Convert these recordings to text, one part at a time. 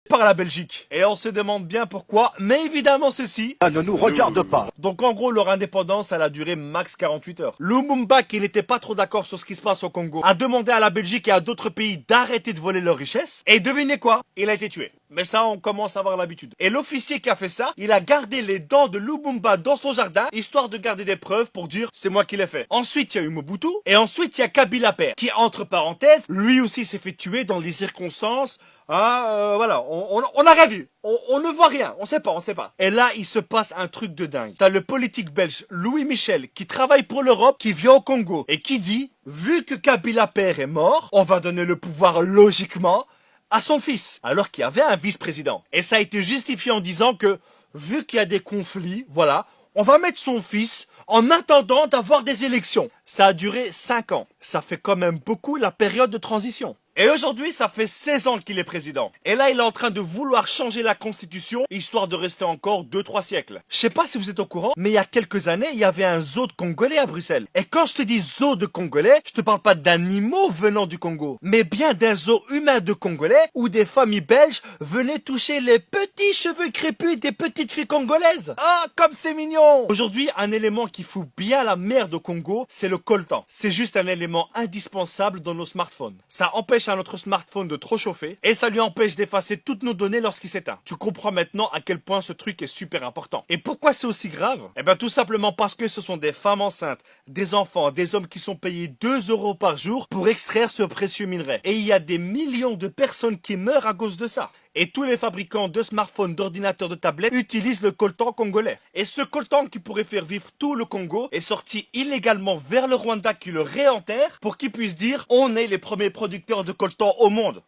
par la Belgique. Et on se demande bien pourquoi, mais évidemment ceci Ça ne nous regarde pas. Donc en gros, leur indépendance, elle a duré max 48 heures. Lumumba, qui n'était pas trop d'accord sur ce qui se passe au Congo, a demandé à la Belgique et à d'autres pays d'arrêter de voler leurs richesses. Et devinez quoi? Il a été tué. Mais ça, on commence à avoir l'habitude. Et l'officier qui a fait ça, il a gardé les dents de Lumumba dans son jardin, histoire de garder des preuves pour dire c'est moi qui l'ai fait. Ensuite, il y a eu Mobutu, et ensuite, il y a Kabila père, qui, entre parenthèses, lui aussi s'est fait tuer dans des circonstances. Voilà, on a rien vu. On ne voit rien, on sait pas. Et là, il se passe un truc de dingue. T'as le politique belge Louis Michel qui travaille pour l'Europe, qui vient au Congo et qui dit, vu que Kabila père est mort, on va donner le pouvoir logiquement à son fils, alors qu'il y avait un vice-président. Et ça a été justifié en disant que, vu qu'il y a des conflits, voilà, on va mettre son fils en attendant d'avoir des élections. Ça a duré 5 ans. Ça fait quand même beaucoup la période de transition. Et aujourd'hui, ça fait 16 ans qu'il est président. Et là, il est en train de vouloir changer la constitution, histoire de rester encore 2-3 siècles. Je sais pas si vous êtes au courant, mais il y a quelques années, il y avait un zoo de Congolais à Bruxelles. Et quand je te dis zoo de Congolais, je te parle pas d'animaux venant du Congo, mais bien d'un zoo humain de Congolais, où des familles belges venaient toucher les petits cheveux crépus des petites filles congolaises. Ah, comme c'est mignon! Aujourd'hui, un élément qui fout bien la merde au Congo, c'est le coltan. C'est juste un élément indispensable dans nos smartphones. Ça empêche à notre smartphone de trop chauffer et ça lui empêche d'effacer toutes nos données lorsqu'il s'éteint. Tu comprends maintenant à quel point ce truc est super important. Et pourquoi c'est aussi grave? Eh bien tout simplement parce que ce sont des femmes enceintes, des enfants, des hommes qui sont payés 2 € par jour pour extraire ce précieux minerai. Et il y a des millions de personnes qui meurent à cause de ça. Et tous les fabricants de smartphones, d'ordinateurs, de tablettes utilisent le coltan congolais. Et ce coltan qui pourrait faire vivre tout le Congo est sorti illégalement vers le Rwanda qui le réenterre pour qu'ils puissent dire on est les premiers producteurs de coltan au monde.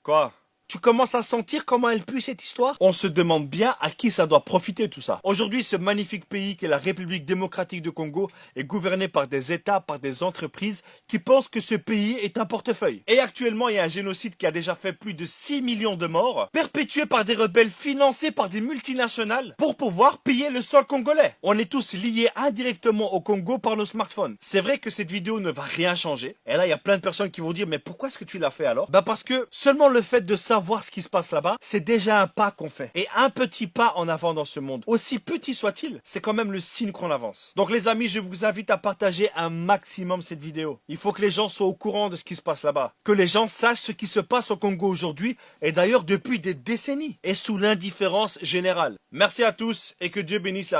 Quoi? Tu commences à sentir comment elle pue cette histoire? On se demande bien à qui ça doit profiter tout ça. Aujourd'hui, ce magnifique pays qu'est la République démocratique du Congo est gouverné par des États, par des entreprises qui pensent que ce pays est un portefeuille. Et actuellement, il y a un génocide qui a déjà fait plus de 6 millions de morts, perpétué par des rebelles financés par des multinationales pour pouvoir piller le sol congolais. On est tous liés indirectement au Congo par nos smartphones. C'est vrai que cette vidéo ne va rien changer. Et là, il y a plein de personnes qui vont dire mais pourquoi est-ce que tu l'as fait alors? Bah parce que seulement le fait de savoir ce qui se passe là-bas, c'est déjà un pas qu'on fait. Et un petit pas en avant dans ce monde, aussi petit soit-il, c'est quand même le signe qu'on avance. Donc les amis, je vous invite à partager un maximum cette vidéo. Il faut que les gens soient au courant de ce qui se passe là-bas. Que les gens sachent ce qui se passe au Congo aujourd'hui, et d'ailleurs depuis des décennies, et sous l'indifférence générale. Merci à tous, et que Dieu bénisse la